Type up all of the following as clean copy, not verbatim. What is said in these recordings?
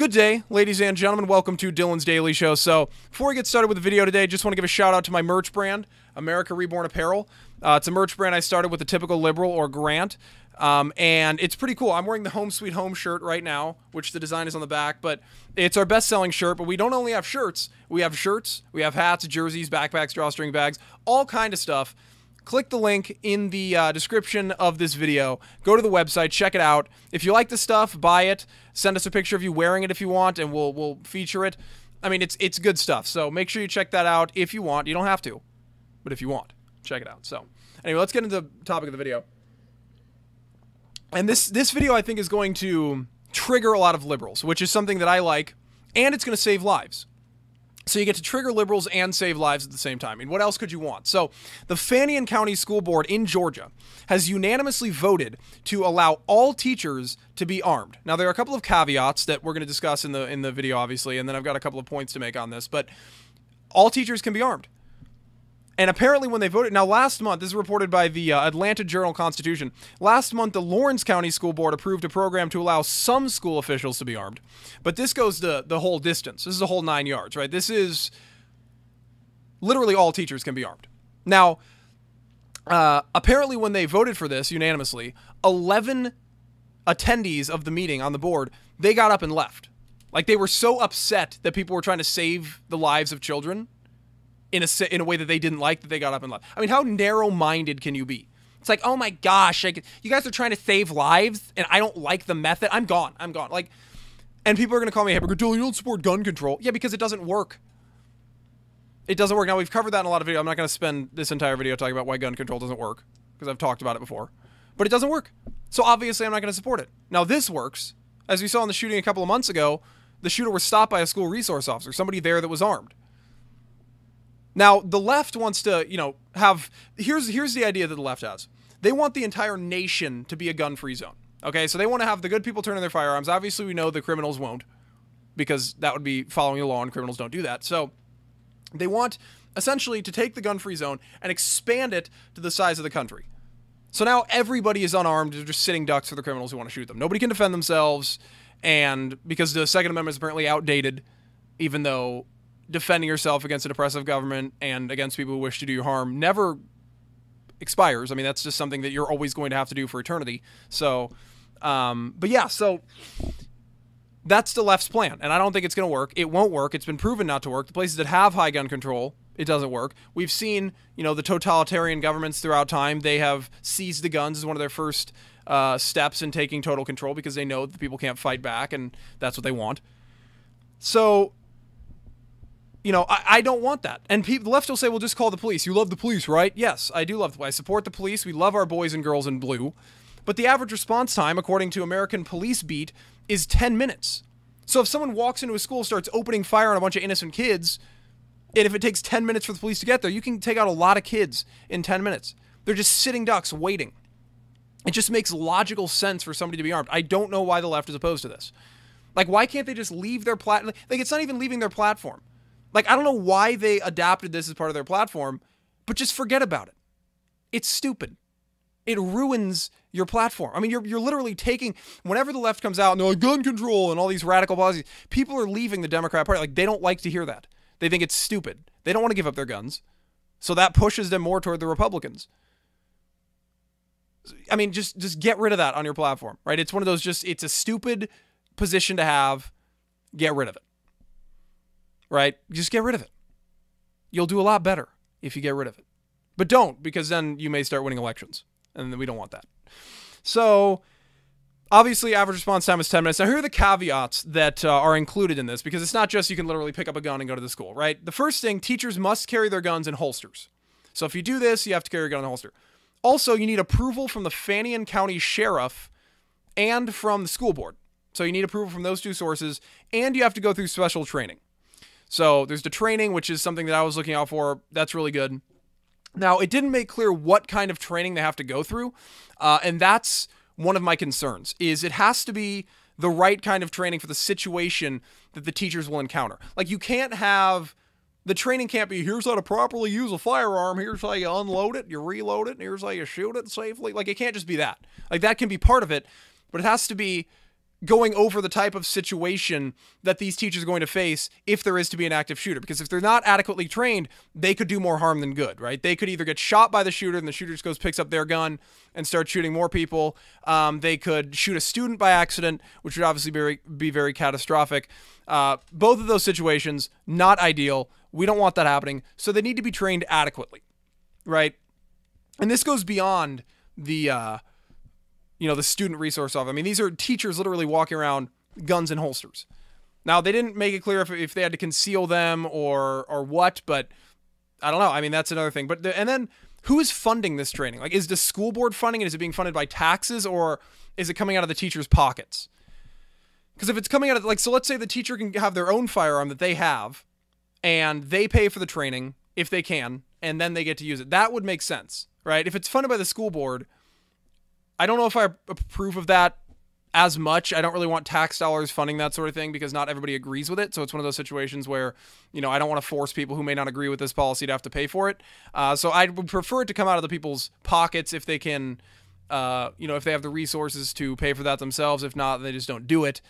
Good day, ladies and gentlemen. Welcome to Dylan's Daily Show. So, before we get started with the video today, just want to give a shout out to my merch brand, America Reborn Apparel. It's a merch brand I started with a typical liberal or Grant, and it's pretty cool. I'm wearing the Home Sweet Home shirt right now, which the design is on the back, but it's our best-selling shirt. But we don't only have shirts, we have hats, jerseys, backpacks, drawstring bags, all kind of stuff. Click the link in the description of this video. Go to the website, check it out. If you like the stuff, buy it. Send us a picture of you wearing it if you want, and we'll feature it. I mean, it's good stuff. So make sure you check that out if you want. You don't have to, but if you want, check it out. So anyway, let's get into the topic of the video. And this video, I think, is going to trigger a lot of liberals, which is something that I like, and it's going to save lives. So you get to trigger liberals and save lives at the same time. I mean, what else could you want? So the Fanion County School Board in Georgia has unanimously voted to allow all teachers to be armed. Now, there are a couple of caveats that we're going to discuss in the video, obviously, and then I've got a couple of points to make on this, but all teachers can be armed. And apparently when they voted, now last month, this is reported by the Atlanta Journal-Constitution, last month the Lawrence County School Board approved a program to allow some school officials to be armed. But this goes the whole distance. This is a whole 9 yards, right? This is literally all teachers can be armed. Now, apparently when they voted for this unanimously, 11 attendees of the meeting on the board, they got up and left. Like, they were so upset that people were trying to save the lives of children in a way that they didn't like, that they got up and left. I mean, how narrow-minded can you be? It's like, oh my gosh, you guys are trying to save lives, and I don't like the method. I'm gone. Like, and people are going to call me a hypocrite. Dylan, you don't support gun control. Yeah, because it doesn't work. It doesn't work. Now, we've covered that in a lot of videos. I'm not going to spend this entire video talking about why gun control doesn't work, because I've talked about it before. But it doesn't work. So obviously, I'm not going to support it. Now, this works. As we saw in the shooting a couple of months ago, the shooter was stopped by a school resource officer, somebody there that was armed. Now, the left wants to, here's the idea that the left has. They want the entire nation to be a gun-free zone. Okay, so they want to have the good people turn in their firearms. Obviously, we know the criminals won't, because that would be following the law, and criminals don't do that. So they want, essentially, to take the gun-free zone and expand it to the size of the country. So now everybody is unarmed. They're just sitting ducks for the criminals who want to shoot them. Nobody can defend themselves, and because the Second Amendment is apparently outdated, even though defending yourself against an oppressive government and against people who wish to do you harm never expires. I mean, that's just something that you're always going to have to do for eternity. So, but yeah, so that's the left's plan, and I don't think it's going to work. It won't work. It's been proven not to work. The places that have high gun control, it doesn't work. We've seen, the totalitarian governments throughout time, they have seized the guns as one of their first steps in taking total control, because they know that the people can't fight back, and that's what they want. So, I don't want that. And the left will say, well, just call the police. You love the police, right? Yes, I do love the police. I support the police. We love our boys and girls in blue. But the average response time, according to American Police Beat, is 10 minutes. So if someone walks into a school, starts opening fire on a bunch of innocent kids, and if it takes 10 minutes for the police to get there, you can take out a lot of kids in 10 minutes. They're just sitting ducks waiting. It just makes logical sense for somebody to be armed. I don't know why the left is opposed to this. Like, why can't they just leave their platform? Like, it's not even leaving their platform. Like, I don't know why they adapted this as part of their platform, but just forget about it. It's stupid. It ruins your platform. I mean, you're literally taking, whenever the left comes out and they're like, gun control and all these radical policies, people are leaving the Democrat Party. Like, they don't like to hear that. They think it's stupid. They don't want to give up their guns. So that pushes them more toward the Republicans. I mean, just get rid of that on your platform, right? It's one of those it's a stupid position to have. Get rid of it. Right? Just get rid of it. You'll do a lot better if you get rid of it. But don't, because then you may start winning elections. And we don't want that. So, obviously, average response time is 10 minutes. Now, here are the caveats that are included in this, because it's not just you can literally pick up a gun and go to the school, right? The first thing, teachers must carry their guns in holsters. So if you do this, you have to carry your gun in a holster. Also, you need approval from the Fanion County Sheriff and from the school board. So you need approval from those two sources, and you have to go through special training. So there's the training, which is something that I was looking out for. That's really good. Now, it didn't make clear what kind of training they have to go through, and that's one of my concerns, is it has to be the right kind of training for the situation that the teachers will encounter. Like, you can't have, the training can't be, here's how to properly use a firearm, here's how you unload it, you reload it, and here's how you shoot it safely. Like, it can't just be that. Like, that can be part of it, but it has to be going over the type of situation that these teachers are going to face if there is to be an active shooter. Because if they're not adequately trained, they could do more harm than good, right? They could either get shot by the shooter and the shooter just goes, picks up their gun and starts shooting more people. They could shoot a student by accident, which would obviously be very catastrophic. Both of those situations, not ideal. We don't want that happening. So they need to be trained adequately, right? And this goes beyond the student resource officer. I mean, these are teachers literally walking around guns in holsters. Now, they didn't make it clear if they had to conceal them or what, but I don't know. I mean, that's another thing. But and then who is funding this training? Like, is the school board funding it? Is it being funded by taxes, or is it coming out of the teachers' pockets? Because if it's coming out of, so let's say the teacher can have their own firearm that they have, and they pay for the training if they can, and then they get to use it. That would make sense, right? If it's funded by the school board, I don't know if I approve of that as much. I don't really want tax dollars funding that sort of thing because not everybody agrees with it. So it's one of those situations where, I don't want to force people who may not agree with this policy to have to pay for it. So I would prefer it to come out of the people's pockets if they can, if they have the resources to pay for that themselves. If not, they just don't do it.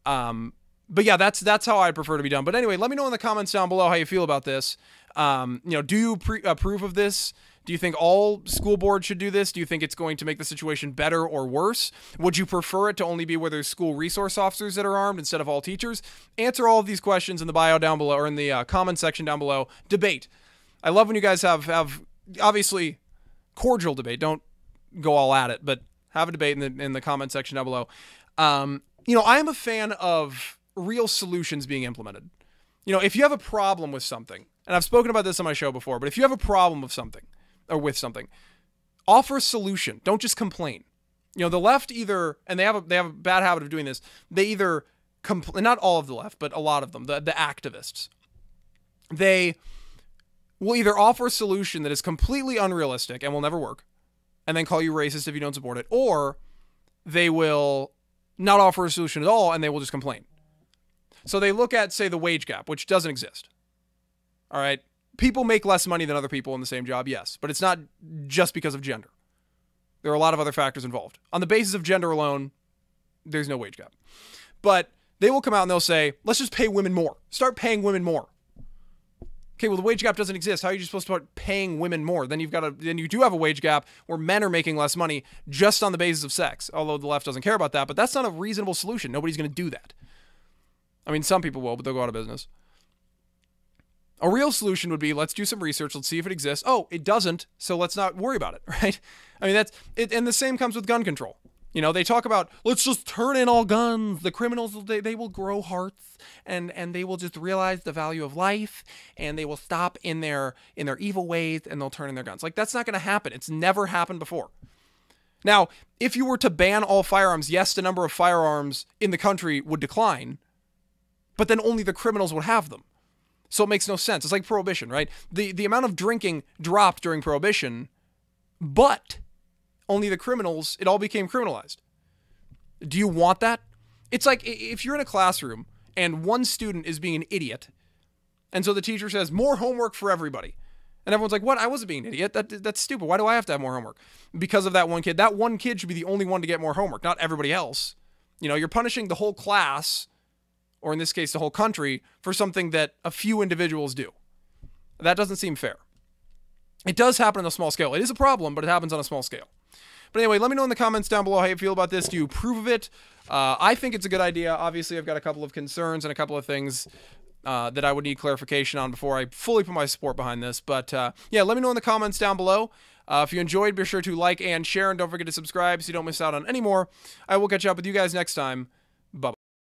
But yeah, that's how I'd prefer to be done. But anyway, let me know in the comments down below how you feel about this. Do you approve of this? Do you think all school boards should do this? Do you think it's going to make the situation better or worse? Would you prefer it to only be where there's school resource officers that are armed instead of all teachers? Answer all of these questions in the bio down below or in the comment section down below. Debate. I love when you guys have obviously cordial debate. Don't go all at it, but have a debate in the comment section down below. I am a fan of real solutions being implemented. If you have a problem with something, and I've spoken about this on my show before, but if you have a problem with something, offer a solution. Don't just complain. The left either, and they have a bad habit of doing this. They either not all of the left, but a lot of them, the activists. They will either offer a solution that is completely unrealistic and will never work, and then call you racist if you don't support it, or they will not offer a solution at all and they will just complain. So they look at, say, the wage gap, which doesn't exist. All right. People make less money than other people in the same job, yes, but it's not just because of gender. There are a lot of other factors involved. On the basis of gender alone, there's no wage gap. But they will come out and they'll say, let's just pay women more. Start paying women more. Okay, well, the wage gap doesn't exist. How are you supposed to start paying women more? Then you do have a wage gap where men are making less money just on the basis of sex, although the left doesn't care about that, but that's not a reasonable solution. Nobody's going to do that. I mean, some people will, but they'll go out of business. A real solution would be, let's do some research. Let's see if it exists. Oh, it doesn't, so let's not worry about it, right? I mean, that's it. And the same comes with gun control. They talk about, let's just turn in all guns. The criminals, they will grow hearts and they will just realize the value of life and they will stop in their evil ways and they'll turn in their guns. Like, that's not going to happen. It's never happened before. Now, if you were to ban all firearms, yes, the number of firearms in the country would decline, but then only the criminals would have them. So it makes no sense. It's like Prohibition, right? The amount of drinking dropped during Prohibition, but only the criminals, it all became criminalized. Do you want that? It's like if you're in a classroom and one student is being an idiot, and so the teacher says, more homework for everybody. And everyone's like, what? I wasn't being an idiot. That's stupid. Why do I have to have more homework? Because of that one kid. That one kid should be the only one to get more homework, not everybody else. You're punishing the whole class, or in this case, the whole country, for something that a few individuals do. That doesn't seem fair. It does happen on a small scale. It is a problem, but it happens on a small scale. But anyway, let me know in the comments down below how you feel about this. Do you approve of it? I think it's a good idea. Obviously, I've got a couple of concerns and a couple of things that I would need clarification on before I fully put my support behind this. But yeah, let me know in the comments down below. If you enjoyed, be sure to like and share, and don't forget to subscribe so you don't miss out on any more. I will catch up with you guys next time.